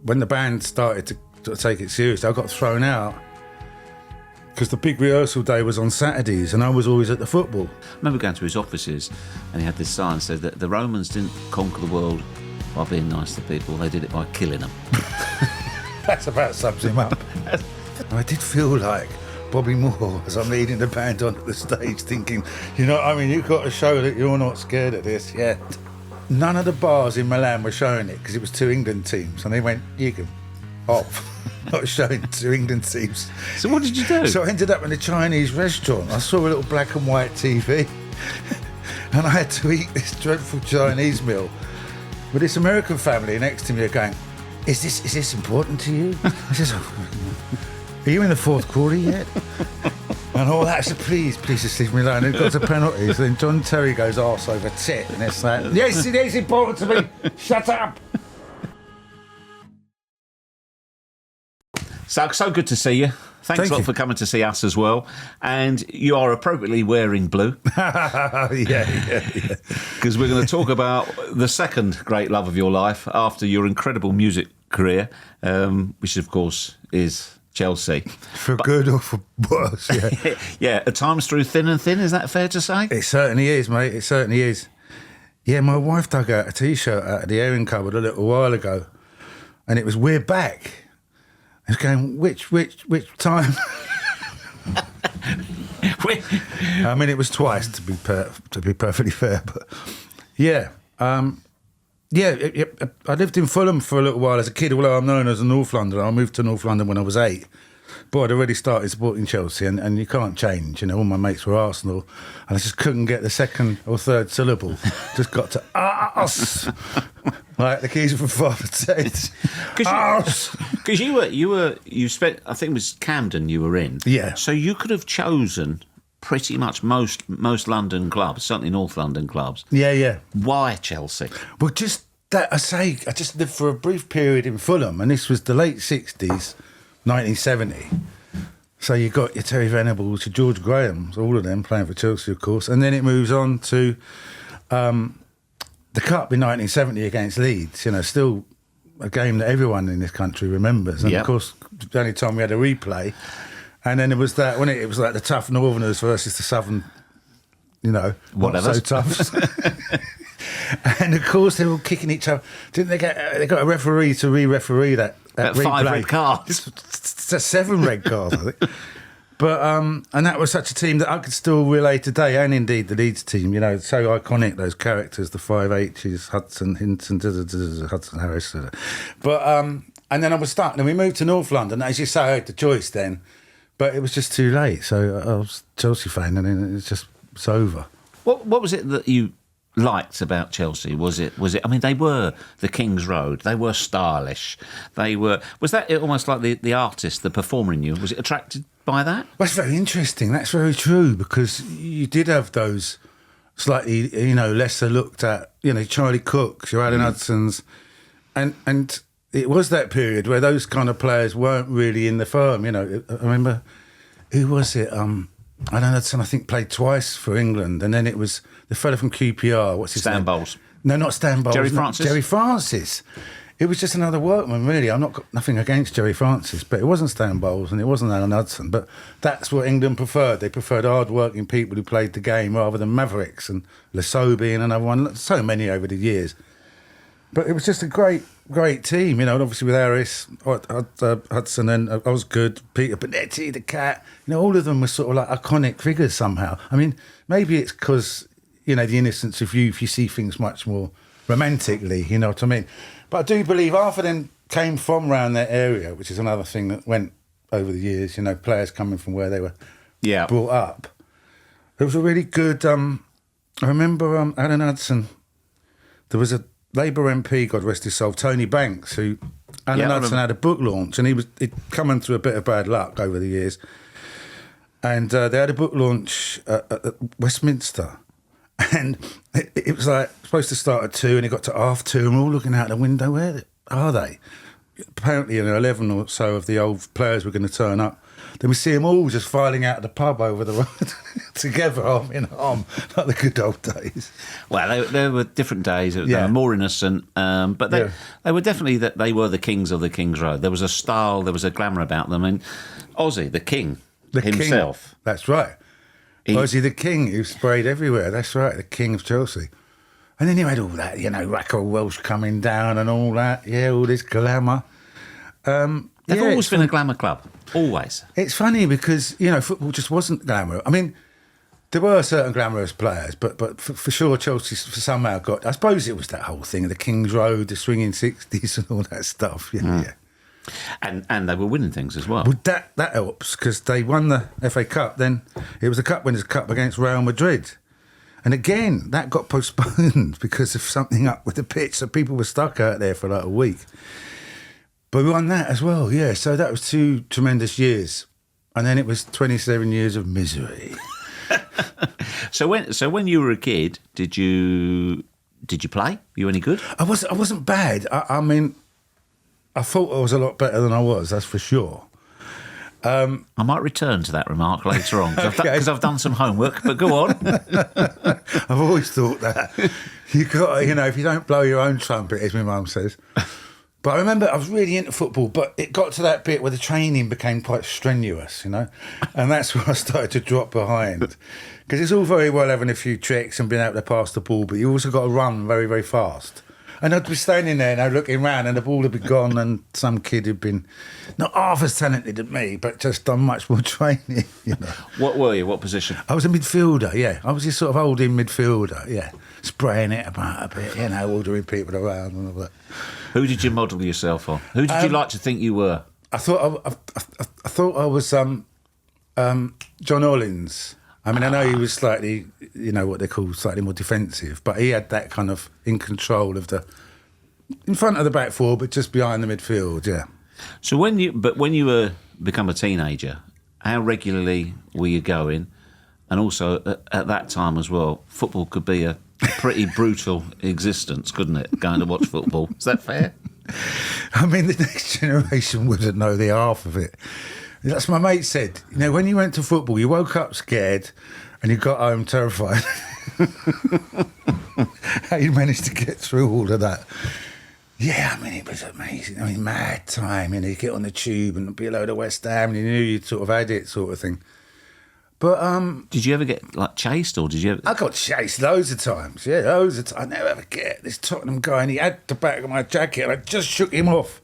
when the band started to take it seriously, I got thrown out because the big rehearsal day was on Saturdays and I was always at the football. I remember going to his offices and he had this sign that said that the Romans didn't conquer the world by being nice to people, they did it by killing them. That's about sums him up. I did feel like Bobby Moore as I'm leading the band onto the stage thinking, you know, I mean, you've got to show that you're not scared of this yet. None of the bars in Milan were showing it because it was 2 England teams and they went, you can off. Not showing 2 England teams. So what did you do? So I ended up in a Chinese restaurant. I saw a little black and white TV and I had to eat this dreadful Chinese meal with this American family next to me are going, is this important to you? I says, are you in the 4th quarter yet? And all that, so please just leave me alone. It got to penalties. Then John Terry goes arse over tit and it's like, yes, it is important to me. Shut up. Suggs, so good to see you. Thanks a lot for coming to see us as well. And you are appropriately wearing blue. Yeah. Because we're going to talk about the second great love of your life after your incredible music career, which of course is Chelsea. For good or for worse, yeah. Yeah, at times through thin and thin, is that fair to say? It certainly is, mate. It certainly is. Yeah, my wife dug out a T-shirt out of the airing cupboard a little while ago and it was "We're back." I was going, which time? I mean, it was twice to be perfectly fair, but yeah, I lived in Fulham for a little while as a kid. Although I'm known as a North Londoner, I moved to North London when I was 8. But I'd already started supporting Chelsea, and you can't change. You know, all my mates were Arsenal, and I just couldn't get the second or third syllable. Just got to us. Like the keys from Father Ted. Because you spent, I think it was Camden you were in. Yeah. So you could have chosen pretty much most London clubs, certainly North London clubs. Yeah. Why Chelsea? Well, just that, I just lived for a brief period in Fulham, and this was the late 60s, 1970. So you got your Terry Venables, your George Grahams, all of them playing for Chelsea, of course. And then it moves on to the Cup in 1970 against Leeds, you know, still a game that everyone in this country remembers. And, of course, the only time we had a replay. And then it was that, when it was like the tough Northerners versus the Southern, you know, whatever. Not so tough. And, of course, they were kicking each other. Didn't they they got a referee to re-referee that replay. 5 red cards. It's 7 red cards, I think. But, and that was such a team that I could still relay today, and indeed the Leeds team, you know, so iconic, those characters, the 5 H's, Hudson, Hinton, Hudson Harris. But, and then I was stuck, and we moved to North London. As you say, I had the choice then, but it was just too late. So I was a Chelsea fan, and then it's over. What was it that you liked about Chelsea? Was it? I mean, they were the King's Road. They were stylish. Was that almost like the artist, the performer in you? Was it attracted by that? Well, that's very interesting. That's very true, because you did have those slightly, you know, lesser looked at, you know, Charlie Cooks, your Alan Hudsons, and it was that period where those kind of players weren't really in the firm. You know, I remember, who was it? Alan Hudson, I think, played twice for England, and then it was the fella from QPR. What's his name? Stan Bowles. No, not Stan Bowles. Jerry Francis. Jerry Francis. It was just another workman, really. I'm not nothing against Jerry Francis, but it wasn't Stan Bowles and it wasn't Alan Hudson. But that's what England preferred. They preferred hard-working people who played the game rather than mavericks, and Lesaux being another one. So many over the years. But it was just a great team, you know, and obviously with Harris, Hudson, and Osgood, Peter Bonetti, the Cat, you know, all of them were sort of like iconic figures somehow. I mean, maybe it's because, you know, the innocence of youth, you see things much more romantically, you know what I mean? But I do believe half of them came from around that area, which is another thing that went over the years, you know, players coming from where they were brought up. It was a really good, I remember Alan Hudson, there was a Labour MP, God rest his soul, Tony Banks, who Alan Hudson had a book launch, and he'd come through a bit of bad luck over the years. And they had a book launch at Westminster. And it was like supposed to start at 2, and it got to 2:30, and we're all looking out the window. Where are they? Apparently, 11 or so of the old players were going to turn up. Then we see them all just filing out of the pub over the road together, arm in arm, like the good old days. Well, there were different days. They were more innocent, but they were definitely that they were the kings of the King's Road. There was a style, there was a glamour about them, and Ozzy, the king himself. King. That's right. Ozzy the King, who sprayed everywhere. That's right, the King of Chelsea. And then you had all that, Racco Welsh coming down and all that. Yeah, all this glamour. They've always been a glamour club, always. It's funny because, football just wasn't glamour. I mean, there were certain glamorous players, but for sure Chelsea somehow got... I suppose it was that whole thing of the King's Road, the swinging 60s and all that stuff. Yeah. And they were winning things as well. Well, that helps because they won the FA Cup. Then it was the Cup Winners' Cup against Real Madrid. And again, that got postponed because of something up with the pitch. So people were stuck out there for like a week. But we won that as well, yeah. So that was 2 tremendous years. And then it was 27 years of misery. So when you were a kid, did you play? Were you any good? I wasn't bad. I mean, I thought I was a lot better than I was, that's for sure. I might return to that remark later on because I've done some homework, but go on. I've always thought that. You got, if you don't blow your own trumpet, as my mum says. But I remember I was really into football, but it got to that bit where the training became quite strenuous, and that's where I started to drop behind. Because it's all very well having a few tricks and being able to pass the ball, but you also got to run very, very fast. And I'd be standing there now looking round and the ball had been gone and some kid who'd been not half as talented as me, but just done much more training, What were you? What position? I was a midfielder, yeah. I was this sort of holding midfielder, yeah. Spraying it about a bit, ordering people around and all that. Who did you model yourself on? Who did you like to think you were? I thought I was John Hollins. I mean, I know he was slightly, what they call slightly more defensive, but he had that kind of in control of in front of the back four, but just behind the midfield, yeah. So when you were become a teenager, how regularly were you going? And also at that time as well, football could be a pretty brutal existence, couldn't it? Going to watch football. Is that fair? I mean, the next generation wouldn't know the half of it. That's what my mate said. When you went to football, you woke up scared and you got home terrified. How you managed to get through all of that. Yeah, I mean, it was amazing. I mean, mad time. You get on the tube and be a load of West Ham and you knew you'd sort of had it sort of thing. But did you ever get chased, or did you ever... I got chased loads of times. Yeah, loads of times. I never forget this Tottenham guy, and he had the back of my jacket, and I just shook him off.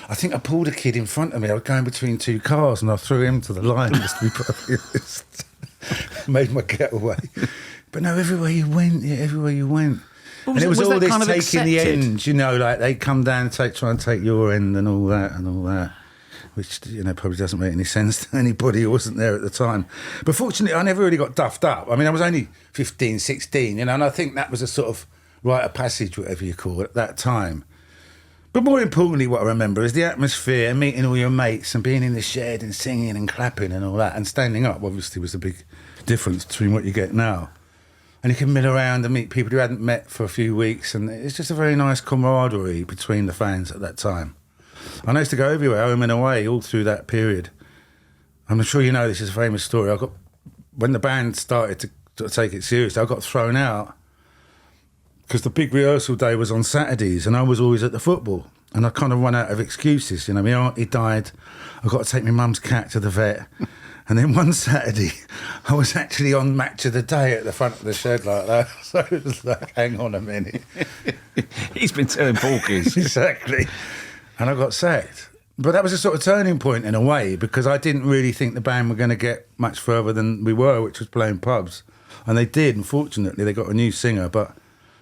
I think I pulled a kid in front of me. I was going between 2 cars, and I threw him to the line. Just to be perfectly honest. Made my getaway. But no, everywhere you went. And it was all this kind of taking the end. Like they come down and try and take your end and all that. Which, probably doesn't make any sense to anybody who wasn't there at the time. But fortunately, I never really got duffed up. I mean, I was only 15, 16, and I think that was a sort of rite of passage, whatever you call it, at that time. But more importantly, what I remember is the atmosphere and meeting all your mates and being in the shed and singing and clapping and all that. And standing up, obviously, was the big difference between what you get now. And you can mill around and meet people you hadn't met for a few weeks. And it's just a very nice camaraderie between the fans at that time. And I used to go everywhere, home and away, all through that period. I'm sure you know this is a famous story. When the band started to take it seriously, I got thrown out because the big rehearsal day was on Saturdays and I was always at the football. And I kind of run out of excuses. My auntie died. I got to take my mum's cat to the vet. And then one Saturday, I was actually on Match of the Day at the front of the shed like that. So it was like, hang on a minute. He's been telling porkies. Exactly. And I got sacked. But that was a sort of turning point in a way, because I didn't really think the band were going to get much further than we were, which was playing pubs. And they did, and fortunately they got a new singer, but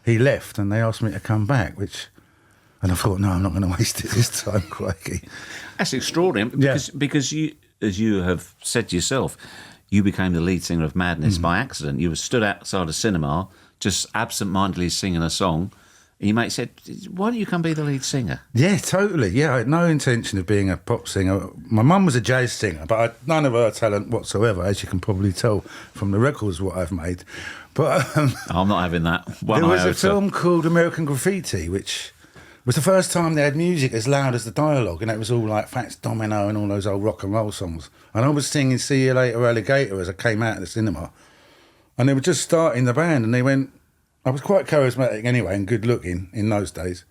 he left and they asked me to come back, and I thought, no, I'm not going to waste it this time, crikey. That's extraordinary, because you, as you have said to yourself, you became the lead singer of Madness by accident. You were stood outside a cinema, just absent-mindedly singing a song. And your mate said, why don't you come be the lead singer? Yeah, totally. Yeah, I had no intention of being a pop singer. My mum was a jazz singer, but I had none of her talent whatsoever, as you can probably tell from the records what I've made. But I'm not having that. There was a film called American Graffiti, which was the first time they had music as loud as the dialogue, and it was all like Fats Domino and all those old rock and roll songs. And I was singing "See You Later, Alligator" as I came out of the cinema, and they were just starting the band, and they went. I was quite charismatic anyway and good looking in those days,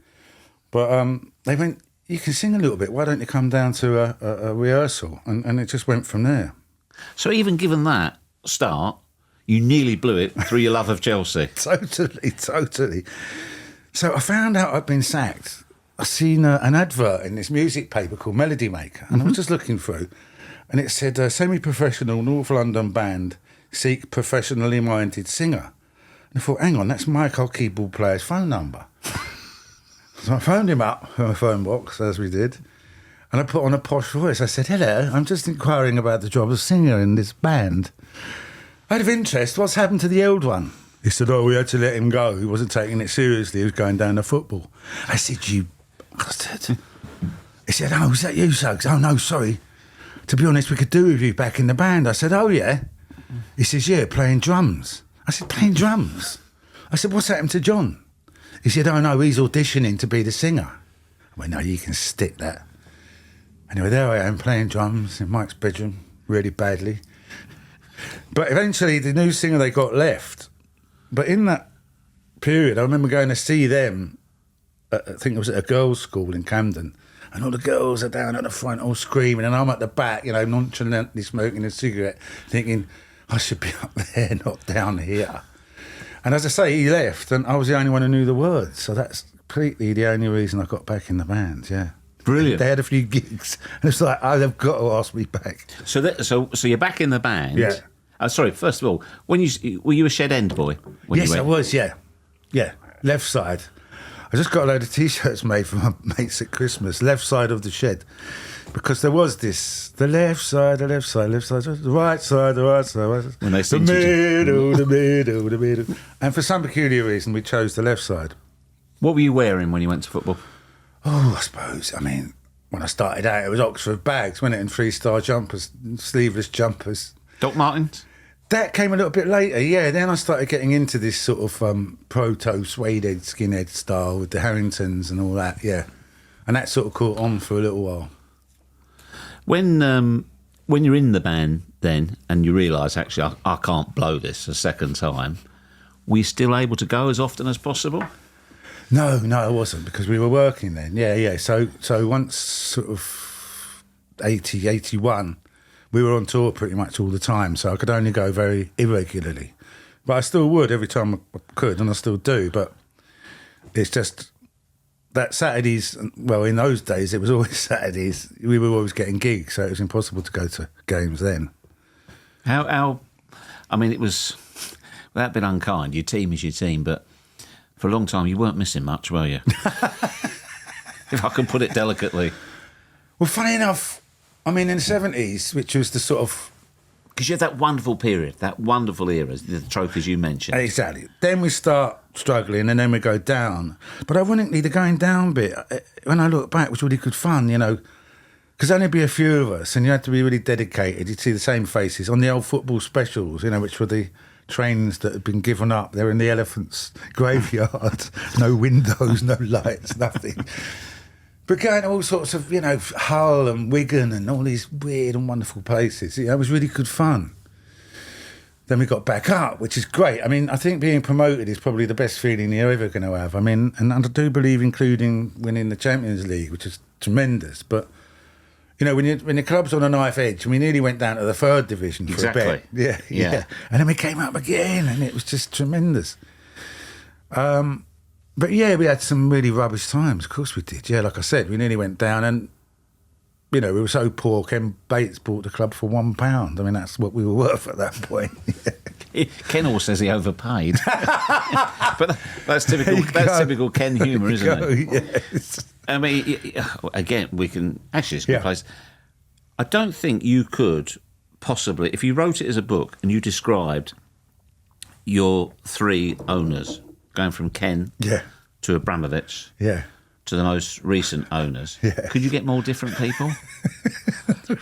but they went, "You can sing a little bit. Why don't you come down to a rehearsal?" And it just went from there. So even given that start, you nearly blew it through your love of Chelsea. Totally. So I found out I'd been sacked. I seen an advert in this music paper called Melody Maker, and I was just looking through, and it said, semi-professional North London band seek professionally minded singer. And I thought, hang on, that's Mike, our keyboard player's phone number. So I phoned him up from a phone box, as we did, and I put on a posh voice. I said, "Hello, I'm just inquiring about the job of singer in this band. Out of interest, what's happened to the old one?" He said, "Oh, we had to let him go. He wasn't taking it seriously. He was going down to football." I said, "You bastard." He said, "Oh, is that you, Suggs?" "Oh, no, sorry. To be honest, we could do with you back in the band." I said, "Oh, yeah?" He says, "Yeah, playing drums." I said, "Playing drums?" I said, "What's happened to John?" He said, "Oh, no, he's auditioning to be the singer." I went, "No, you can stick that." Anyway, there I am playing drums in Mike's bedroom, really badly. But eventually the new singer they got left. But in that period, I remember going to see them, I think it was at a girls' school in Camden, and all the girls are down at the front all screaming, and I'm at the back, you know, nonchalantly smoking a cigarette, thinking, I should be up there, not down here. And as I say, he left, and I was the only one who knew the words, so that's completely the only reason I got back in the band, yeah. Brilliant. They had a few gigs, and it's like, oh, they've got to ask me back. So you're back in the band. Yeah. Sorry, first of all, were you a Shed End boy? Yes, I was, yeah. Yeah, left side. I just got a load of T-shirts made for my mates at Christmas, left side of the shed. Because there was this, the left side, the right side, the right side, the right side. When they the middle. And for some peculiar reason, we chose the left side. What were you wearing when you went to football? Oh, I suppose, when I started out, it was Oxford bags, wasn't it? And 3-star jumpers, sleeveless jumpers. Doc Martens? That came a little bit later, yeah. Then I started getting into this sort of proto suede-head, skinhead style with the Harringtons and all that, yeah. And that sort of caught on for a little while. When you're in the band then and you realise, actually, I can't blow this a second time, were you still able to go as often as possible? No, I wasn't, because we were working then, yeah. So once sort of 80, 81... we were on tour pretty much all the time, so I could only go very irregularly. But I still would every time I could, and I still do. But it's just that Saturdays, well, in those days, it was always Saturdays. We were always getting gigs, so it was impossible to go to games then. It was, without being unkind, your team is your team, but for a long time you weren't missing much, were you? If I can put it delicately. Well, funny enough, in the 70s, which was the sort of... Because you had that wonderful period, that wonderful era, the trophies you mentioned. Exactly. Then we start struggling and then we go down. But ironically, the going down bit, when I look back, was really good fun, because only be a few of us and you had to be really dedicated. You'd see the same faces on the old football specials, which were the trains that had been given up. They were in the elephants' graveyard. No windows, no lights, nothing. But going to all sorts of, Hull and Wigan and all these weird and wonderful places, it was really good fun. Then we got back up, which is great. I think being promoted is probably the best feeling you're ever going to have. And I do believe including winning the Champions League, which is tremendous. But, when your club's on a knife edge, we nearly went down to the 3rd division for a bit. Yeah. And then we came up again, and it was just tremendous. But yeah, we had some really rubbish times. Of course we did. Yeah, like I said, we nearly went down and, we were so poor, Ken Bates bought the club for £1. That's what we were worth at that point. Ken always says he overpaid. But that's typical Ken humour, isn't it? Yes. Again, we can... Actually, it's a good place. I don't think you could possibly... If you wrote it as a book and you described your 3 owners... going from Ken to Abramovich to the most recent owners. Yeah. Could you get more different people?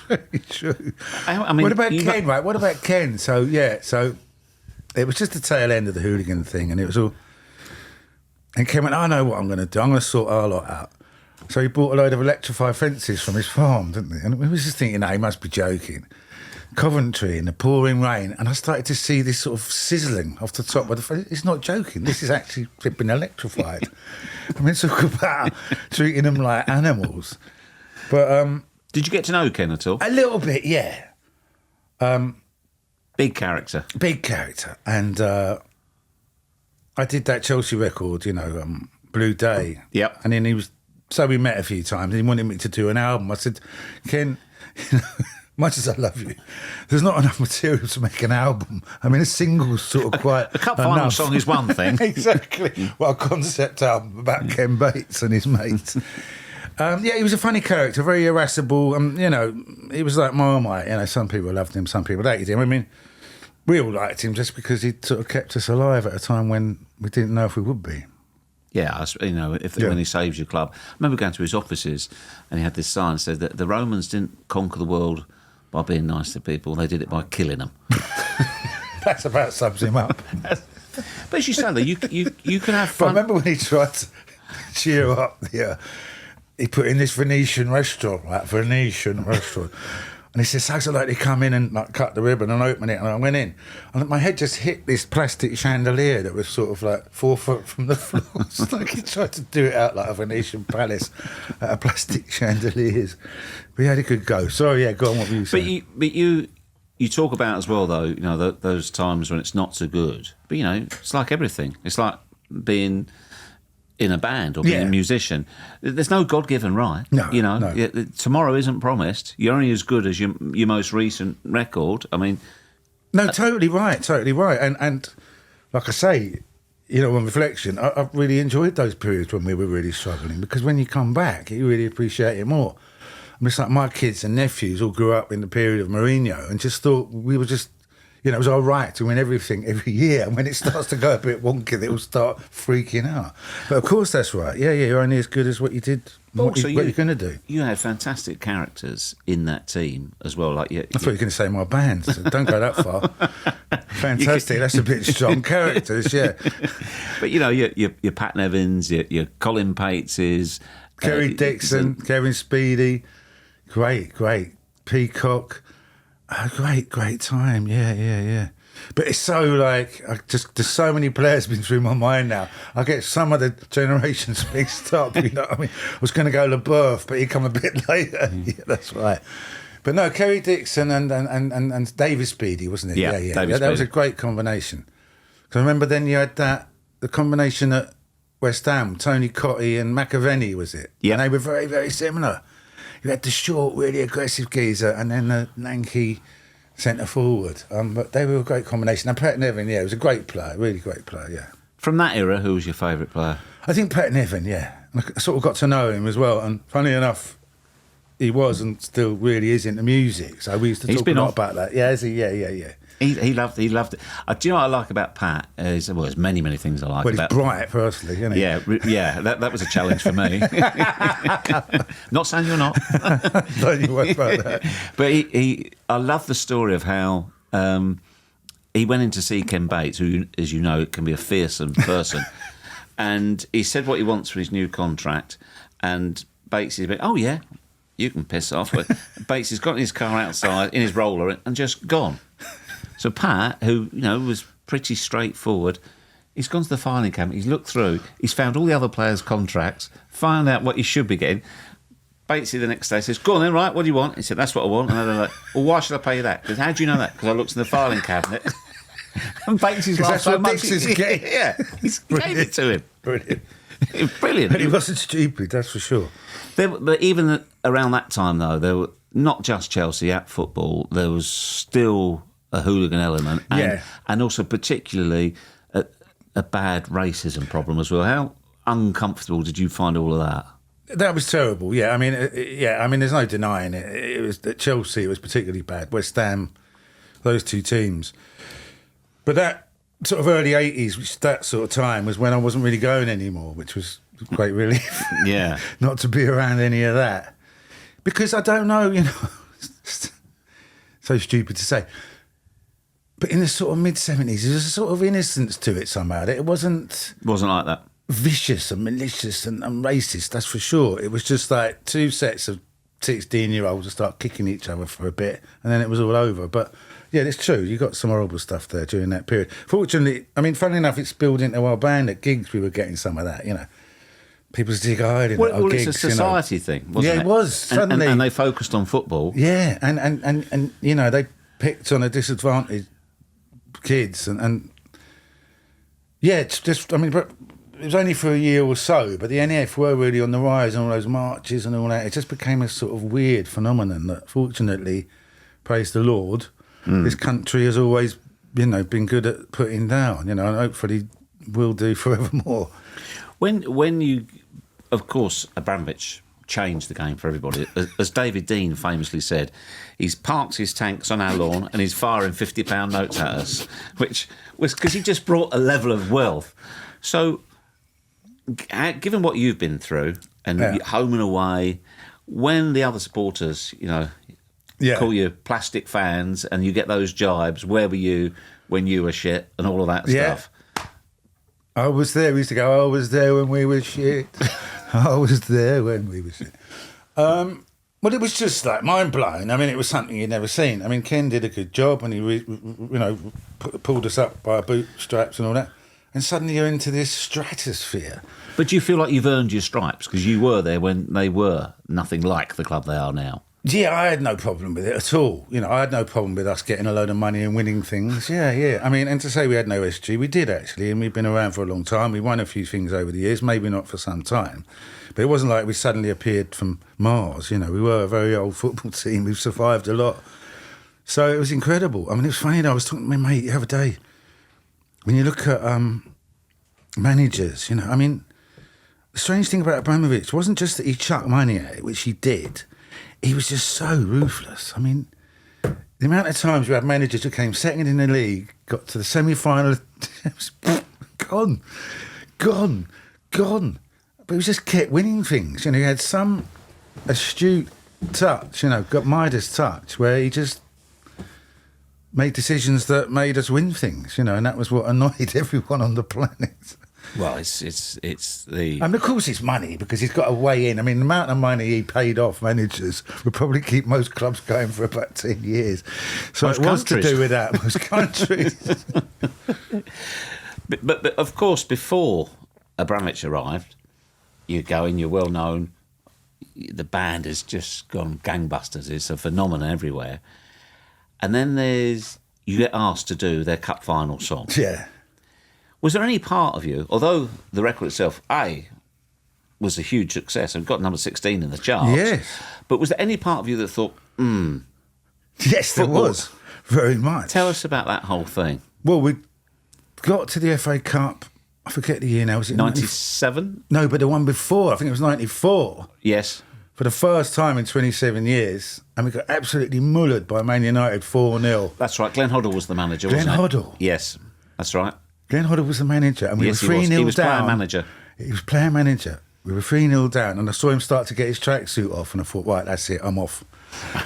Very true. What about Ken, right? What about Ken? So it was just the tail end of the hooligan thing, and it was all... And Ken went, I know what I'm going to do. I'm going to sort our lot out. So he bought a load of electrified fences from his farm, didn't he? And we was just thinking, he must be joking. Coventry in the pouring rain, and I started to see this sort of sizzling off the top of the fence. It's not joking. This is actually been electrified. I mean, talk about treating them like animals. But did you get to know Ken at all? a little bit, yeah. Big character. Big character. And I did that Chelsea record, Blue Day. Yep. And then we met a few times, and he wanted me to do an album. I said, Ken, much as I love you, there's not enough material to make an album. I mean, a single's sort of quite A cup final enough. song is one thing. Exactly. Well, a concept album about Ken Bates and his mates. He was a funny character, very irascible. He was like Marmite. Some people loved him, some people hated him. I mean, we all liked him just because he sort of kept us alive at a time when we didn't know if we would be. Yeah, when he saves your club. I remember going to his offices and he had this sign that said that the Romans didn't conquer the world by being nice to people, they did it by killing them. That's about sums him up. But as you say, though, you can have But fun. remember when he tried to cheer up he put in this Venetian restaurant. And he said, Suggs, I'd like to come in and cut the ribbon and open it. And I went in. And my head just hit this plastic chandelier that was sort of like 4 foot from the floor. It's like he tried to do it out like a Venetian palace out of plastic chandeliers. But he had a good go. Sorry, go on, what were you saying? But you talk about as well, though, those times when it's not so good. But, it's like everything. It's like being in a band or being a musician. There's no God-given right. No. Tomorrow isn't promised. You're only as good as your most recent record. I mean... No, totally right. And like I say, on reflection, I've really enjoyed those periods when we were really struggling, because when you come back, you really appreciate it more. I mean, it's like my kids and nephews all grew up in the period of Mourinho and just thought we were just... it was all right to win everything every year. And when it starts to go a bit wonky, they will start freaking out. But of course, that's right. Yeah, you're only as good as what you did, what you're going to do. You had fantastic characters in that team as well. I thought you were going to say my band. So don't go that far. Fantastic. That's a bit strong characters, yeah. But, your Pat Nevins, your Colin Pateses. Kerry Dixon, Kevin Speedy. Great. Peacock. Great time. Yeah. But it's so there's so many players been through my mind now. I get some of the generations mixed up. I mean, I was going to go LeBeouf, but he come a bit later. Yeah, that's right. But no, Kerry Dixon and David Speedy, wasn't it? Yeah. That was a great combination. Because I remember then you had the combination at West Ham, Tony Cottee and McAvenny, was it? Yeah. And they were very, very similar. You had the short, really aggressive geezer and then the lanky centre forward. But they were a great combination. And Pat Nevin, he was a great player, really great player, yeah. From that era, who was your favourite player? I think Pat Nevin, yeah. I sort of got to know him as well. And funny enough, he was and still really is into music. So we used to talk a lot about that. Yeah, is he? Yeah. He loved it. Do you know what I like about Pat? There's many things I like about him. He's bright, firstly, isn't he? Yeah, that was a challenge for me. Not saying you're not. Don't you worry about that. But I love the story of how he went in to see Ken Bates, who, as you know, can be a fearsome person. And he said what he wants for his new contract. And Bates is a bit, oh, yeah, you can piss off. But Bates has got in his car outside, in his roller, and just gone. So Pat, who, was pretty straightforward, he's gone to the filing cabinet, he's looked through, he's found all the other players' contracts, found out what he should be getting. Batesy the next day says, go on then, right, what do you want? He said, that's what I want. And they're like, well, why should I pay you that? Because how do you know that? Because I looked in the filing cabinet. And Batesy's laughed so much. Yeah, he gave it to him. Brilliant. And he wasn't stupid, that's for sure. But even around that time, though, there were not just Chelsea at football, there was still a hooligan element, and also particularly a bad racism problem as well. How uncomfortable did you find all of that? That was terrible. Yeah, I mean, there's no denying it. It was at Chelsea. It was particularly bad. West Ham, those two teams. But that sort of early '80s, which that sort of time was when I wasn't really going anymore, which was great relief. Yeah, not to be around any of that, because I don't know, so stupid to say. But in the sort of mid-'70s, there was a sort of innocence to it somehow. It wasn't like that. vicious and malicious and racist, that's for sure. It was just like two sets of 16-year-olds to start kicking each other for a bit, and then it was all over. But yeah, it's true. You got some horrible stuff there during that period. Fortunately, I mean, funnily enough, it spilled into our band at gigs. We were getting some of that, you know. People still hiding at our gigs. It's a society thing, wasn't it? Yeah, it was. Suddenly, and they focused on football. Yeah, and you know, they picked on a disadvantaged kids, and yeah, it's just, I mean, but it was only for a year or so, but the NF were really on the rise, and all those marches and all that. It just became a sort of weird phenomenon that, fortunately, praise the Lord, this country has always, you know, been good at putting down, you know, and hopefully will do forevermore. When you, of course, Abramovich changed the game for everybody. As David Dean famously said, he's parked his tanks on our lawn and he's firing £50 notes at us, which was because he just brought a level of wealth. So, given what you've been through and home and away, when the other supporters, you know, call you plastic fans and you get those jibes, where were you when you were shit and all of that stuff? I was there. We used to go, I was there when we were shit. I was there when we were shit. Well, it was just like mind-blowing. I mean, it was something you'd never seen. I mean, Ken did a good job and he, you know, pulled us up by our bootstraps and all that. And suddenly you're into this stratosphere. But do you feel like you've earned your stripes? Because you were there when they were nothing like the club they are now. Yeah, I had no problem with it at all. You know, I had no problem with us getting a load of money and winning things. Yeah. I mean, and to say we had no SG, we did actually, and we've been around for a long time. We won a few things over the years, maybe not for some time. But it wasn't like we suddenly appeared from Mars. You know, we were a very old football team. We've survived a lot. So it was incredible. I mean, it was funny, I was talking to my mate the other day. When you look at managers, you know, I mean, the strange thing about Abramovich wasn't just that he chucked money at it, which he did. He was just so ruthless. I mean, the amount of times we had managers who came second in the league, got to the semi-final, it was gone. But he just kept winning things. You know, he had some astute touch, you know, got Midas touch, where he just made decisions that made us win things, you know, and that was what annoyed everyone on the planet. Well, it's the... And of course it's money, because he's got a way in. I mean, the amount of money he paid off managers would probably keep most clubs going for about 10 years. So most it was countries. To do with that, most countries. but of course, before Abramovich arrived, you're going, you're well known, the band has just gone gangbusters. It's a phenomenon everywhere. And then you get asked to do their cup final song. Yeah. Was there any part of you, although the record itself, was a huge success and got number 16 in the charts, yes, but was there any part of you that thought, yes, there was, very much. Tell us about that whole thing. Well, we got to the FA Cup, I forget the year now, was it 97? No, but the one before, I think it was 94. Yes. For the first time in 27 years, and we got absolutely mullered by Man United 4-0. That's right, Glenn Hoddle was the manager, wasn't it? Glenn Hoddle. Yes, that's right. Glenn Hoddle was the manager, and we were 3-0 down. He was player manager. He was player manager. We were 3-0 down, and I saw him start to get his tracksuit off, and I thought, right, that's it, I'm off.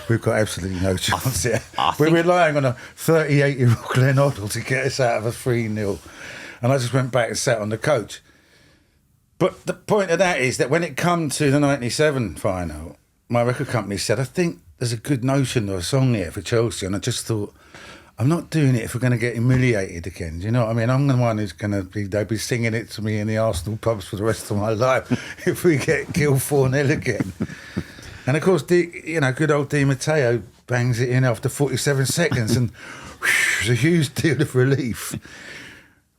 We've got absolutely no chance here. We're relying on a 38-year-old Glenn Hoddle to get us out of a 3-0. And I just went back and sat on the coach. But the point of that is that when it come to the 97 final, my record company said, I think there's a good notion of a song here for Chelsea, and I just thought, I'm not doing it if we're going to get humiliated again. Do you know what I mean? I'm the one who's going to be, they'll be singing it to me in the Arsenal pubs for the rest of my life if we get killed 4-0 again. And of course, good old Di Matteo bangs it in after 47 seconds and it's a huge deal of relief.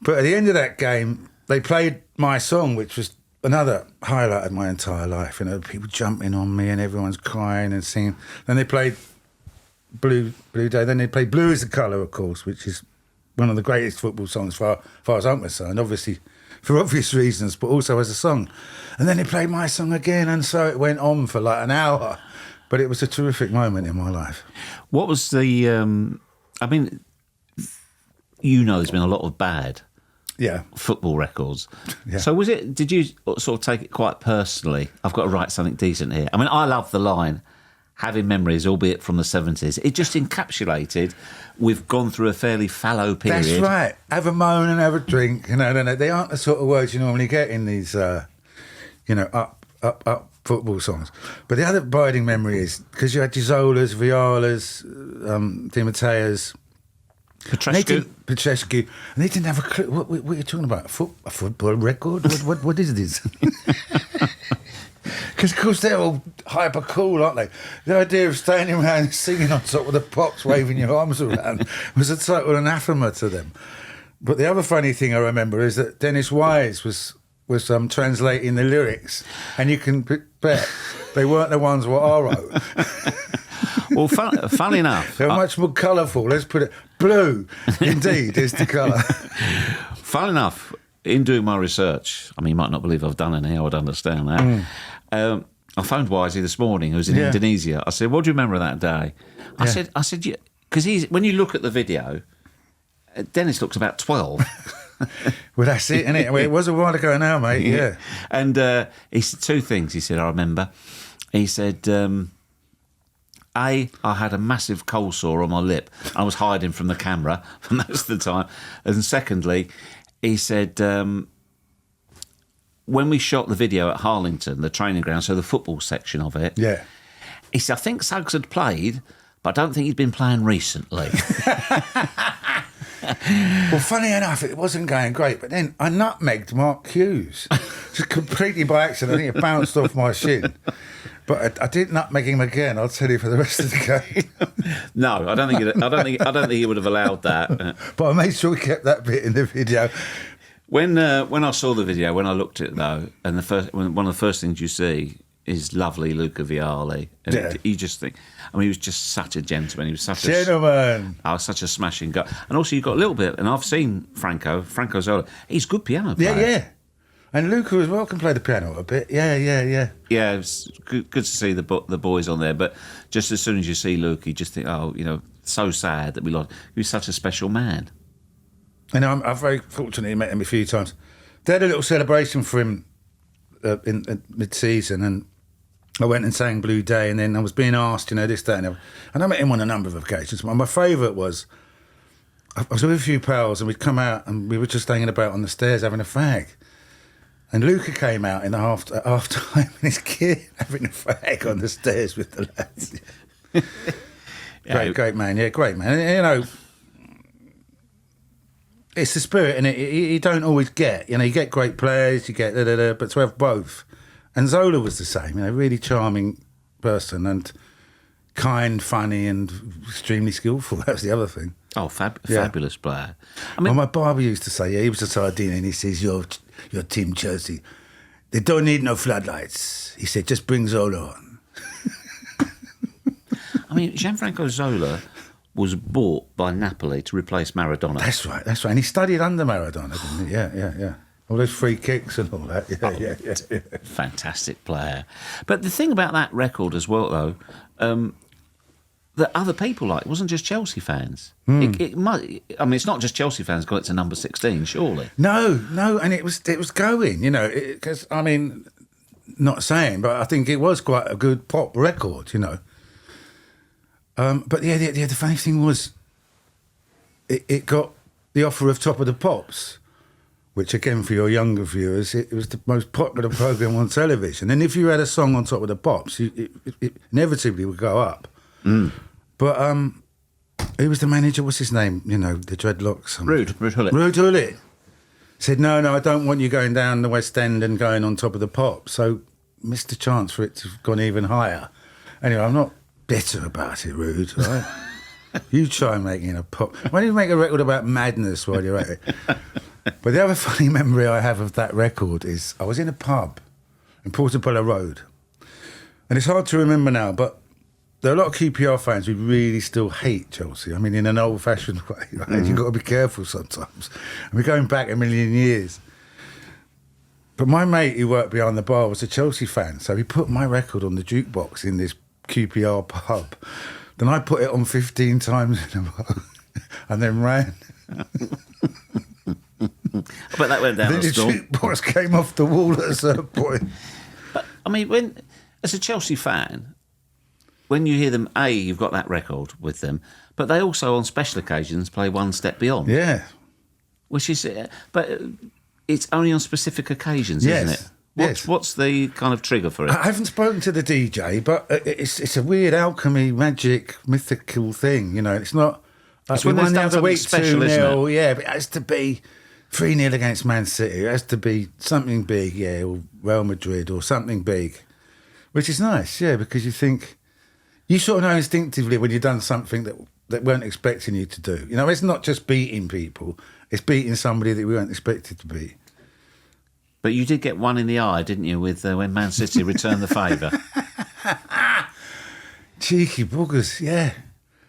But at the end of that game, they played my song, which was another highlight of my entire life. You know, people jumping on me and everyone's crying and singing. Then they played Blue Day. Then they played Blue is the Colour, of course, which is one of the greatest football songs far as I'm concerned, obviously for obvious reasons, but also as a song. And then they played my song again, and so it went on for like an hour. But it was a terrific moment in my life. What was the... I mean, there's been a lot of bad football records. Yeah. So did you sort of take it quite personally? I've got to write something decent here. I mean, I love the line, having memories, albeit from the 70s. It just encapsulated, we've gone through a fairly fallow period. That's right. Have a moan and have a drink. You know, they aren't the sort of words you normally get in these, up football songs. But the other abiding memory is, because you had your Zolas, Vialas, Di Matteas, Petrescu, and they didn't have a clue. What are you talking about? A football record? What is this? Because, of course, they're all hyper cool, aren't they? The idea of standing around singing on top of the pops, waving your arms around, was a total anathema to them. But the other funny thing I remember is that Dennis Wise was translating the lyrics, and you can bet they weren't the ones what I wrote. Well, funny enough, They're much more colourful. Let's put it blue. Indeed, is the colour. Funny enough, in doing my research, I mean, you might not believe I've done any. I would understand that. I phoned Wisey this morning, who was in Indonesia. I said, "What do you remember of that day?" I said, because when you look at the video, Dennis looks about 12. Well, that's it, isn't it? Well, it was a while ago now, mate. Yeah. And he said two things. He said, I remember. He said, I had a massive cold sore on my lip. I was hiding from the camera for most of the time. And secondly, he said, when we shot the video at Harlington, the training ground, so the football section of it, he said, I think Suggs had played, but I don't think he'd been playing recently. Well, funny enough, it wasn't going great, but then I nutmegged Mark Hughes, just completely by accident. I think it bounced off my shin. But I did nutmeg him again. I'll tell you for the rest of the game. No, I don't think he would have allowed that. But I made sure we kept that bit in the video. When I saw the video, when I looked at it though, and one of the first things you see is lovely Luca Vialli, and you just think, I mean, he was just such a gentleman. He was such gentleman. Such a smashing guy. And also, you've got a little bit, and I've seen Franco Zola. He's a good piano player. Yeah. And Luca as well can play the piano a bit. Yeah. Yeah, it's good to see the boys on there. But just as soon as you see Luke, you just think, so sad that we lost. He was such a special man. And I'm very fortunately met him a few times. They had a little celebration for him in mid-season, and I went and sang Blue Day, and then I was being asked, this, that, and I met him on a number of occasions. My favourite was, I was with a few pals, and we'd come out, and we were just hanging about on the stairs having a fag. And Luca came out in the half time, and his kid having a fag on the stairs with the lads. Great man, great man. And, it's the spirit, and you don't always get. You get great players, you get but to have both. And Zola was the same. Really charming person and kind, funny, and extremely skillful. That was the other thing. Oh, fabulous player. I mean, my barber used to say, he was a Sardinian, and he says, your team, Chelsea, they don't need no floodlights. He said, just bring Zola on. I mean, Gianfranco Zola was bought by Napoli to replace Maradona. That's right. And he studied under Maradona, didn't he? Yeah. All those free kicks and all that. Yeah. Fantastic player. But the thing about that record as well, though, that other people liked, it wasn't just Chelsea fans. It might. I mean, it's not just Chelsea fans got it to number 16, surely. No, and it was going, because, I mean, not saying, but I think it was quite a good pop record, But the funny thing was, it got the offer of Top of the Pops, which again for your younger viewers, it was the most popular programme on television. And if you had a song on Top of the Pops, it inevitably would go up. But who was the manager? What's his name? The dreadlocks. Rude Hullet. Rude Hullet said, no, I don't want you going down the West End and going on Top of the Pops. So missed the chance for it to have gone even higher. Anyway, I'm not bitter about it, Rude, right? You try making a pop. Why don't you make a record about madness while you're at it? But the other funny memory I have of that record is I was in a pub in Portobello Road. And it's hard to remember now, but there are a lot of QPR fans who really still hate Chelsea. I mean, in an old-fashioned way, right? You've got to be careful sometimes. And we're going back a million years. But my mate who worked behind the bar was a Chelsea fan, so he put my record on the jukebox in this QPR pub. Then I put it on 15 times in a row and then ran. I bet that went down the storm. The jukebox came off the wall at a certain point. But, I mean, as a Chelsea fan, when you hear them, you've got that record with them, but they also, on special occasions, play one step beyond. Yeah. Which is, but it's only on specific occasions, Yes. isn't it? What's the kind of trigger for it? I haven't spoken to the DJ, but it's a weird alchemy, magic, mythical thing. You know, it's not. It's we when there's won the done other something week special, isn't 2-0, yeah, but it has to be 3-0 against Man City. It has to be something big, yeah, or Real Madrid or something big, which is nice, yeah, because you think you sort of know instinctively when you've done something that weren't expecting you to do. You know, it's not just beating people; it's beating somebody that we weren't expected to beat. But you did get one in the eye, didn't you, with when Man City returned the favour? Cheeky buggers, yeah.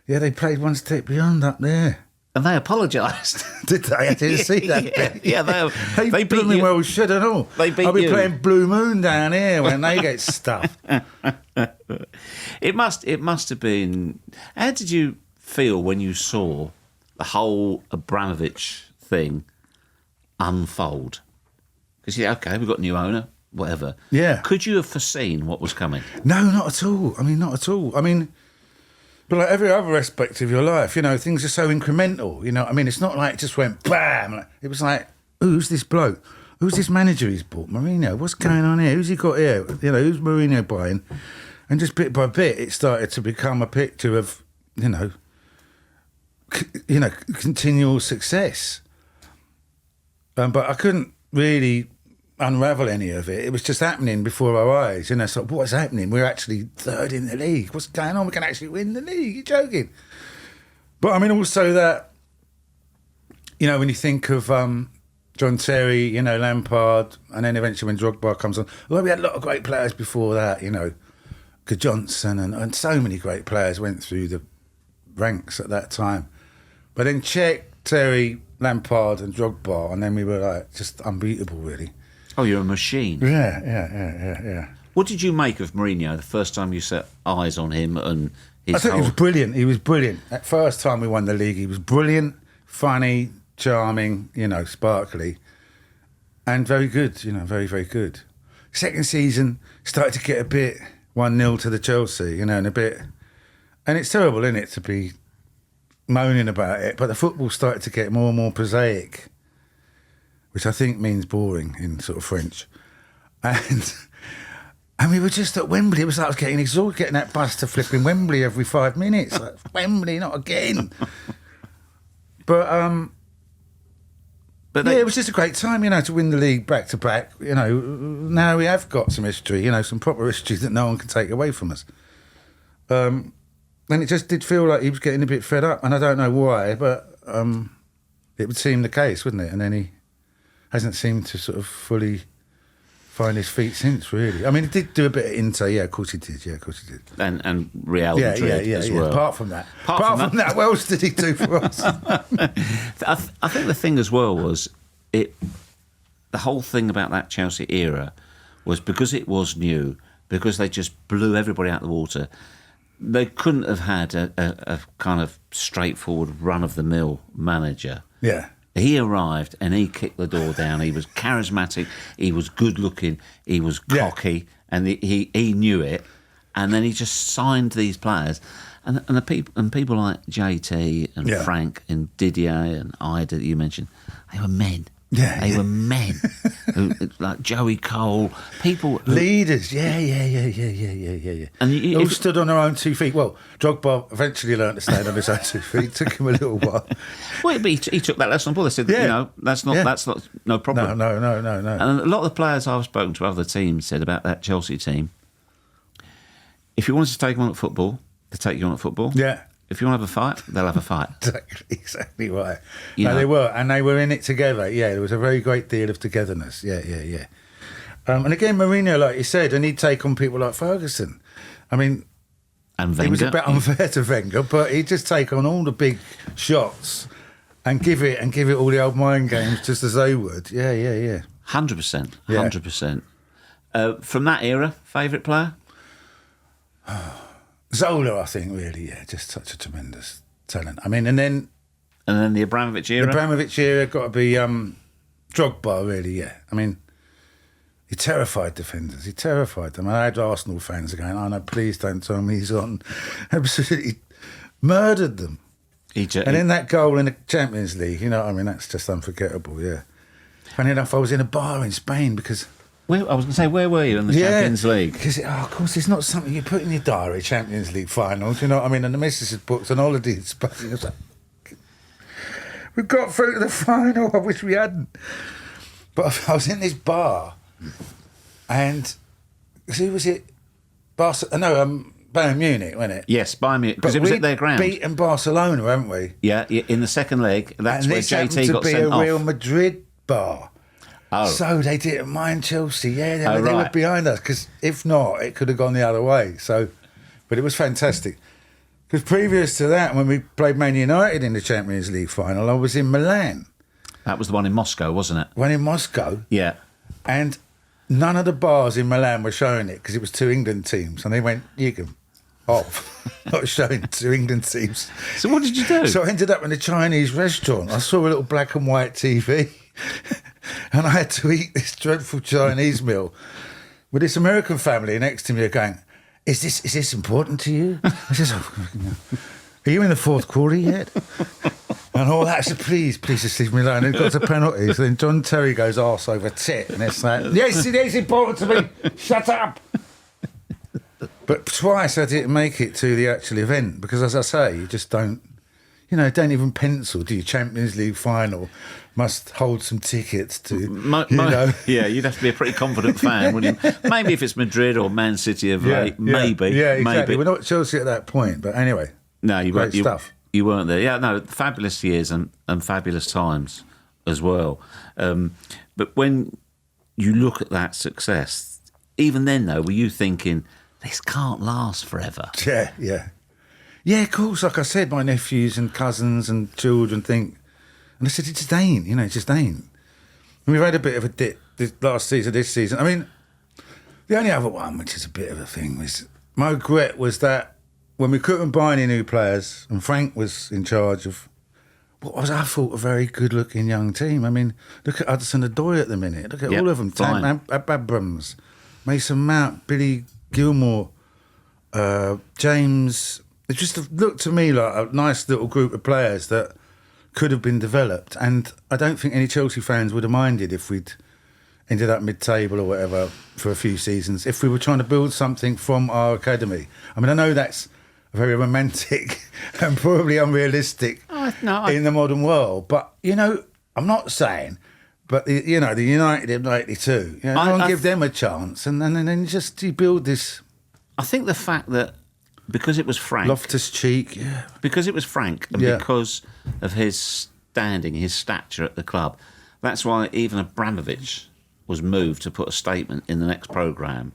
Yeah, they played one step beyond up there. And they apologised. Did they? I didn't see that bit. Yeah, they beat blooming you. well should and all. They beat I'll be you. playing Blue Moon down here when they get stuffed. It must have been... How did you feel when you saw the whole Abramovich thing unfold? Because, OK, we've got a new owner, whatever. Yeah. Could you have foreseen what was coming? No, not at all. I mean, not at all. I mean, but like every other aspect of your life, you know, things are so incremental. You know, I mean, it's not like it just went bam. It was like, who's this bloke? Who's this manager he's bought? Mourinho. What's going on here? Who's he got here? You know, who's Mourinho buying? And just bit by bit, it started to become a picture of, continual success. But I couldn't really unravel any of it. It was just happening before our eyes. You know, so what's happening? We're actually third in the league. What's going on? We can actually win the league. You're joking. But I mean, also that, you know, when you think of John Terry, you know, Lampard, and then eventually when Drogba comes on, well, we had a lot of great players before that, you know, Johnson and so many great players went through the ranks at that time. But then Czech, Terry, Lampard and Drogba, and then we were like just unbeatable, really. Oh, you're a machine. Yeah. What did you make of Mourinho the first time you set eyes on him and his I think he was brilliant. He was brilliant. That first time we won the league, he was brilliant, funny, charming, you know, sparkly, and very good, you know, very, very good. Second season, started to get a bit 1-0 to the Chelsea, you know, and a bit... And it's terrible, isn't it, to be moaning about it, but the football started to get more and more prosaic, which I think means boring in sort of French. And we were just at Wembley. It was like I was getting exhausted, getting that bus to flipping Wembley every 5 minutes. Like, Wembley, not again. But yeah, it was just a great time, you know, to win the league back to back. You know, now we have got some history, you know, some proper history that no one can take away from us. And it just did feel like he was getting a bit fed up, and I don't know why, but it would seem the case, wouldn't it? And then he hasn't seemed to sort of fully find his feet since, really. I mean, he did do a bit of Inter, yeah, of course he did, And Real Madrid as well. Apart from that, what else did he do for us? I think the thing as well was the whole thing about that Chelsea era was because it was new, because they just blew everybody out of the water. They couldn't have had a kind of straightforward run-of-the-mill manager. Yeah. He arrived and he kicked the door down. He was charismatic, he was good-looking, he was cocky, and he knew it. And then he just signed these players. And people like JT and Frank and Didier and Ida that you mentioned, they were men. Yeah, they were men, like Joey Cole, people... Leaders, yeah. And all stood on their own 2 feet. Well, Drogba eventually learned to stand on his own 2 feet. It took him a little while. Well, but he took that lesson on board. They said, you know, that's not no problem. No. And a lot of the players I've spoken to other teams said about that Chelsea team, if you wanted to take them on at football, they take you on at football. Yeah. If you want to have a fight, they'll have a fight. Exactly right. They were in it together. Yeah, there was a very great deal of togetherness. Yeah. And again, Mourinho, like you said, and he'd take on people like Ferguson. I mean, and Wenger. It was a bit unfair to Wenger, but he'd just take on all the big shots and give it all the old mind games just as they would. Yeah. 100%. 100%. From that era, favourite player? Zola, I think, really, just such a tremendous talent. I mean, and then the Abramovich era? The Abramovich era got to be Drogba, really, yeah. I mean, He terrified defenders. He terrified them. I had Arsenal fans going, "Oh no, please don't tell me he's on." Absolutely murdered them. And in that goal in the Champions League, you know what I mean? That's just unforgettable, yeah. Funny enough, I was in a bar in Spain because... I was going to say, where were you in the Champions League? Because, of course, it's not something you put in your diary, Champions League finals, you know what I mean? And the missus had booked an holiday in Spain. I was like, we got through to the final, I wish we hadn't. But I was in this bar, and who was it? Bayern Munich, wasn't it? Yes, Bayern Munich, because it was at their ground. We've beaten Barcelona, haven't we? Yeah, in the second leg. That's where JT got sent off. And this happened to be a Real Madrid bar. Oh. So they didn't mind Chelsea. Yeah, they were behind us, because if not, it could have gone the other way. So, but it was fantastic. Because previous to that, when we played Man United in the Champions League final, I was in Milan. That was the one in Moscow, wasn't it? One in Moscow. Yeah. And none of the bars in Milan were showing it because it was two England teams. And they went, you can off, not showing two England teams. So what did you do? So I ended up in a Chinese restaurant. I saw a little black and white TV and I had to eat this dreadful Chinese meal with this American family next to me going, is this important to you? I said, are you in the fourth quarter yet? And all that. I said, please just leave me alone. It got to penalties. Then John Terry goes arse over tit. And it's like, yes, it is important to me. Shut up. But twice I didn't make it to the actual event because, as I say, you just don't even pencil, do you? Champions League final must hold some tickets to, Yeah, you'd have to be a pretty confident fan, wouldn't you? Maybe if it's Madrid or Man City of late, maybe. Yeah, exactly. Maybe. We're not Chelsea at that point, but anyway. No, you great stuff. You weren't there. Yeah, no, fabulous years and fabulous times as well. But when you look at that success, even then, though, were you thinking, this can't last forever? Yeah. Yeah, of course. Like I said, my nephews and cousins and children think, and I said, it just ain't, it just ain't. And we've had a bit of a dip this season. I mean, the only other one, which is a bit of a thing, was my regret was that when we couldn't buy any new players and Frank was in charge of what was, I thought, a very good-looking young team. I mean, look at Hudson-Odoi at the minute. Look at all of them. Tam Abrams, Mason Mount, Billy Gilmore, James. It just looked to me like a nice little group of players that could have been developed. And I don't think any Chelsea fans would have minded if we'd ended up mid-table or whatever for a few seasons, if we were trying to build something from our academy. I mean, I know that's very romantic and probably unrealistic in the modern world. But, I'm not saying, but, the United in 82, everyone give them a chance. And then just you build this. I think the fact that because it was Frank. Loftus-Cheek, yeah. Because it was Frank and because of his standing, his stature at the club, that's why even Abramovich was moved to put a statement in the next programme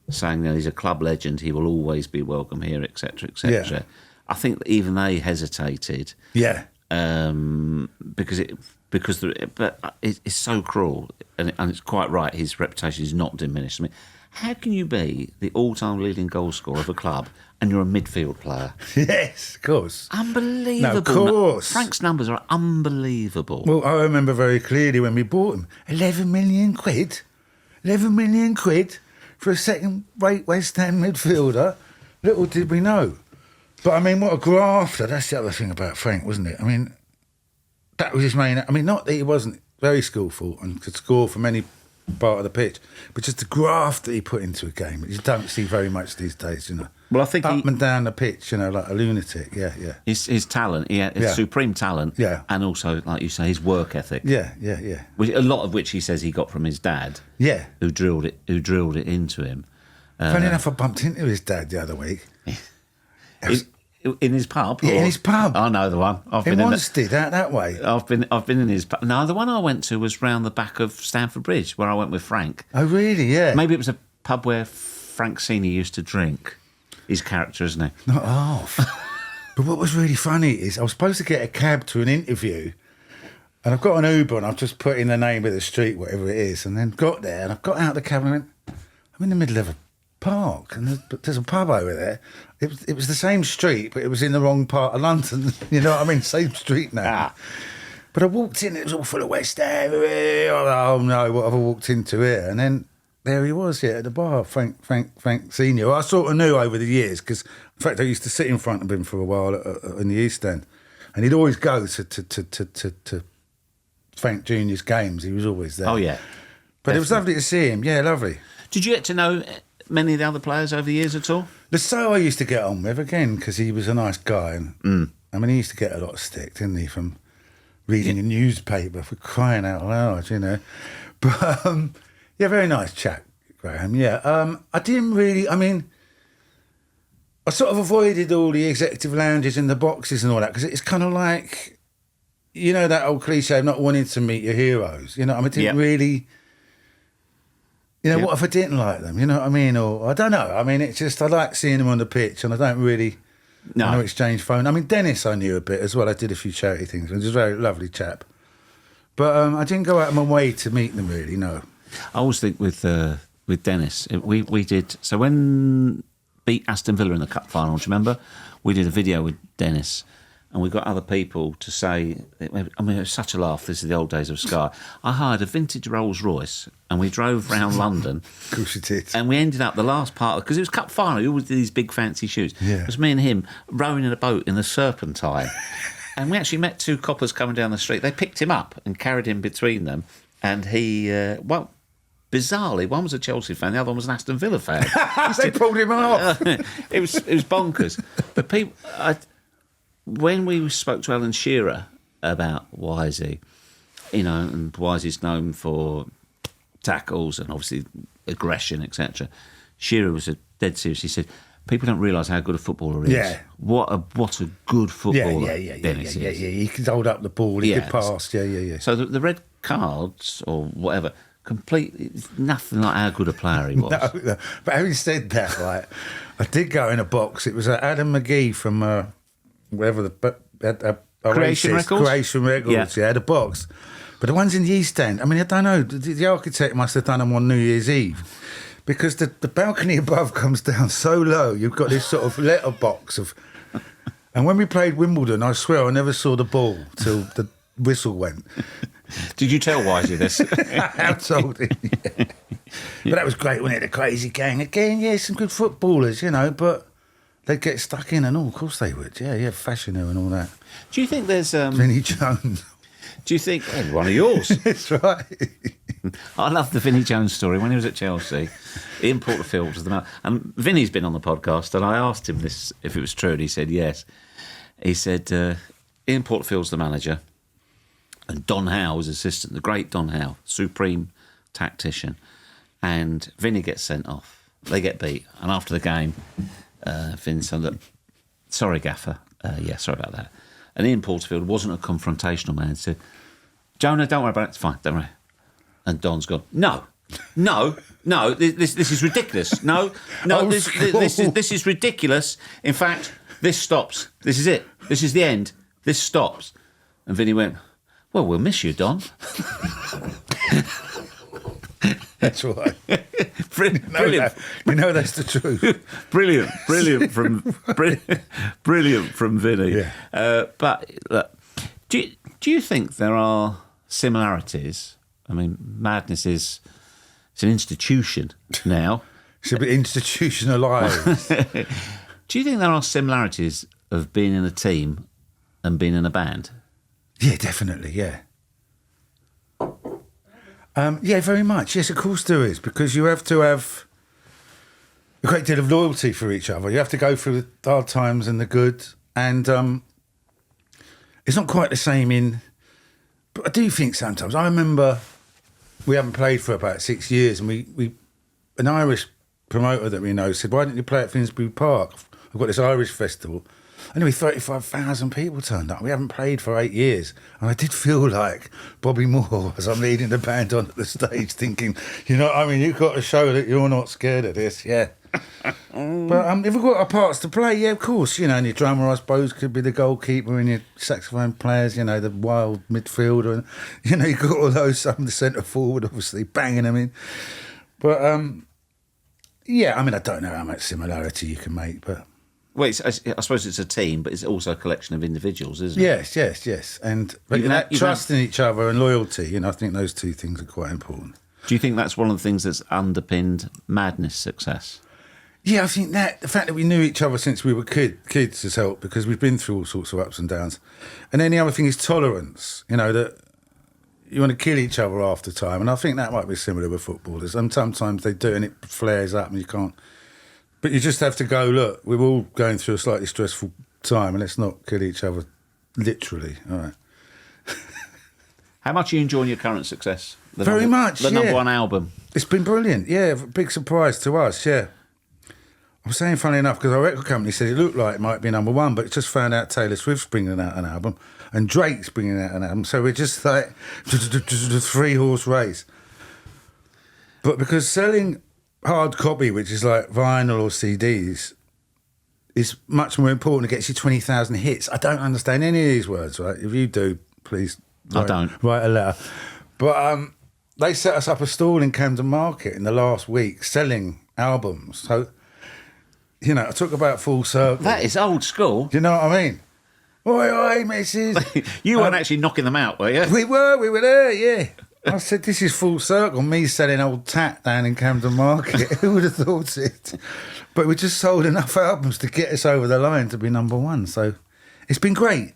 saying that he's a club legend, he will always be welcome here, etc., etc. Yeah. I think that even they hesitated. Yeah. Because it's so cruel, and it's quite right. His reputation is not diminished. I mean, how can you be the all-time leading goal scorer of a club and you're a midfield player? Yes, of course. Unbelievable. No, of course. Frank's numbers are unbelievable. Well, I remember very clearly when we bought him, 11 million quid. 11 million quid for a second-rate West Ham midfielder. Little did we know. But, I mean, what a grafter. That's the other thing about Frank, wasn't it? I mean, that was his main... I mean, not that he wasn't very skillful and could score from any part of the pitch, but just the graft that he put into a game, which you don't see very much these days, Well, I think up and down the pitch, like a lunatic, yeah. His talent, his supreme talent, and also, like you say, his work ethic. Yeah. A lot of which he says he got from his dad, who drilled it into him. Funny enough, I bumped into his dad the other week. In his pub? Yeah, in his pub. I know the one. I've been in Wanstead, out that way. I've been in his pub. No, the one I went to was round the back of Stamford Bridge, where I went with Frank. Oh, really? Yeah. Maybe it was a pub where Frank Senior used to drink. His character, isn't he? Not half. But what was really funny is I was supposed to get a cab to an interview, and I've got an Uber, and I've just put in the name of the street, whatever it is, and then got there, and I've got out of the cab and I went, I'm in the middle of a park, and there's a pub over there. It was the same street, but it was in the wrong part of London. You know what I mean? Same street now. But I walked in, it was all full of West Ham. Oh no, what have I walked into here? And then there he was, at the bar, Frank Senior. I sort of knew over the years because, in fact, I used to sit in front of him for a while in the East End, and he'd always go to Frank Junior's games. He was always there. Oh yeah, but Definitely. It was lovely to see him. Yeah, lovely. Did you get to know many of the other players over the years at all? Lasso I used to get on with again because he was a nice guy, and I mean he used to get a lot of stick, didn't he, from reading a newspaper for crying out loud, But yeah, very nice chap, Graham. Yeah, I didn't really. I mean, I sort of avoided all the executive lounges and the boxes and all that because it's kind of like, that old cliche of not wanting to meet your heroes. I didn't really. What if I didn't like them? You know what I mean? Or I don't know. I mean, it's just I like seeing them on the pitch, and I don't really. No. Exchange phone. I mean, Dennis I knew a bit as well. I did a few charity things. He was a very lovely chap. But I didn't go out of my way to meet them, really, no. I always think with Dennis, we did... So when beat Aston Villa in the Cup final, do you remember? We did a video with Dennis, and we got other people to say... I mean, it was such a laugh. This is the old days of Sky. I hired a vintage Rolls Royce, and we drove around London. Of course you did. And we ended up the last part... Because it was Cup final. We always did these big fancy shoes. Yeah. It was me and him rowing in a boat in the Serpentine. And we actually met two coppers coming down the street. They picked him up and carried him between them. And he... bizarrely, one was a Chelsea fan, the other one was an Aston Villa fan. They pulled him off. It was bonkers. But people... When we spoke to Alan Shearer about Wisey, and Wisey's known for tackles and obviously aggression, etc. Shearer was dead serious. He said, "People don't realise how good a footballer he is. Yeah. What a good footballer Dennis is. Yeah. He could hold up the ball. He could pass. Yeah. So the red cards or whatever, completely nothing like how good a player he was. No. But having said that, right, I did go in a box. It was Adam McGee from. Wherever Creation Records, yeah, the box. But the ones in the East End, I mean, I don't know, the architect must have done them on New Year's Eve because the balcony above comes down so low, you've got this sort of letterbox of... And when we played Wimbledon, I swear I never saw the ball till the whistle went. Did you tell Wisey this? I told him, yeah. But that was great, wasn't it? The Crazy Gang. Again, some good footballers, but... They'd get stuck in and all, of course they would. Yeah, Fashioner and all that. Do you think there's... Vinnie Jones. Do you think... one of yours. That's right. I love the Vinnie Jones story. When he was at Chelsea, Ian Porterfield was the man. And Vinnie's been on the podcast, and I asked him this, if it was true, and he said yes. He said, Ian Porterfield's the manager, and Don Howe was assistant, the great Don Howe, supreme tactician. And Vinnie gets sent off. They get beat. And after the game... Finn said, "Look, sorry, Gaffer. Sorry about that." And Ian Porterfield wasn't a confrontational man. He said, "Jonah, don't worry about it. It's fine. Don't worry." And Don's gone, No. This is ridiculous. No. This is ridiculous. In fact, this stops. This is it. This is the end. This stops." And Vinny went, "Well, we'll miss you, Don." That's right. Brilliant. That's the truth. Brilliant from Vinny. Yeah. But look, do you think there are similarities? I mean, Madness it's an institution now. It's a bit institutionalised. Do you think there are similarities of being in a team and being in a band? Yeah, definitely. Yeah. Yeah, very much. Yes, of course there is, because you have to have a great deal of loyalty for each other. You have to go through the hard times and the good, and it's not quite the same but I do think sometimes. I remember we haven't played for about 6 years, and we an Irish promoter that we know said, "Why didn't you play at Finsbury Park? I've got this Irish festival." Anyway, 35,000 people turned up. We haven't played for 8 years. And I did feel like Bobby Moore as I'm leading the band onto the stage thinking, you've got to show that you're not scared of this, yeah. But if we've got our parts to play, yeah, of course, and your drummer, I suppose, could be the goalkeeper, and your saxophone players, the wild midfielder, and, you've got all those, some of the centre forward, obviously, banging them in. But, yeah, I mean, I don't know how much similarity you can make, but... Well, I suppose it's a team, but it's also a collection of individuals, isn't it? Yes. And trust in each other and loyalty, I think those two things are quite important. Do you think that's one of the things that's underpinned Madness' success? Yeah, I think that the fact that we knew each other since we were kids has helped, because we've been through all sorts of ups and downs. And then the other thing is tolerance, that you want to kill each other after time. And I think that might be similar with footballers. And sometimes they do and it flares up and you can't. But you just have to go, look, we're all going through a slightly stressful time and let's not kill each other literally. All right. How much are you enjoying your current success? Very much, The number one album. It's been brilliant, yeah. Big surprise to us, yeah. I was saying, funny enough, because our record company said it looked like it might be number one, but it just found out Taylor Swift's bringing out an album and Drake's bringing out an album. So we're just like a 3-horse race. But because selling hard copy, which is like vinyl or CDs, is much more important. It gets you 20,000 hits. I don't understand any of these words, right? If you do, please write a letter. But they set us up a stall in Camden Market in the last week selling albums. So, I talk about full circle. That is old school. Do you know what I mean? Oi, missus. You weren't actually knocking them out, were you? We were there, yeah. I said, this is full circle, me selling old tat down in Camden Market. Who would have thought it? But we just sold enough albums to get us over the line to be number one. So it's been great.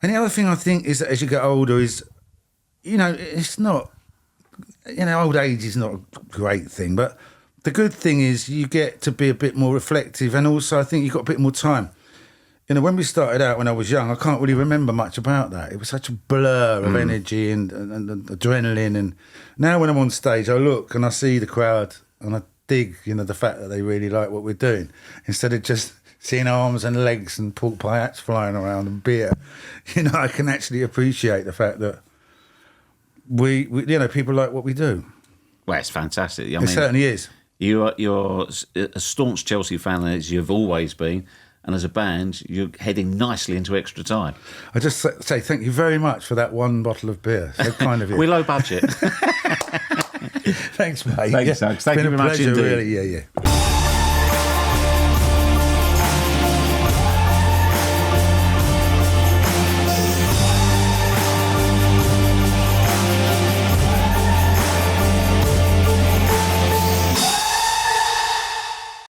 And the other thing I think is that as you get older is, it's not, old age is not a great thing, but the good thing is you get to be a bit more reflective, and also I think you've got a bit more time. When we started out when I was young, I can't really remember much about that. It was such a blur of energy and adrenaline. And now when I'm on stage, I look and I see the crowd and I dig, the fact that they really like what we're doing. Instead of just seeing arms and legs and pork pie hats flying around and beer, I can actually appreciate the fact that we people like what we do. Well, it's fantastic. It certainly is. You're a staunch Chelsea fan, as you've always been, and as a band, you're heading nicely into extra time. I just say thank you very much for that one bottle of beer. So kind of you. We're low budget. Thanks, mate. Thanks, Suggs. Thank you very much indeed. Really, yeah.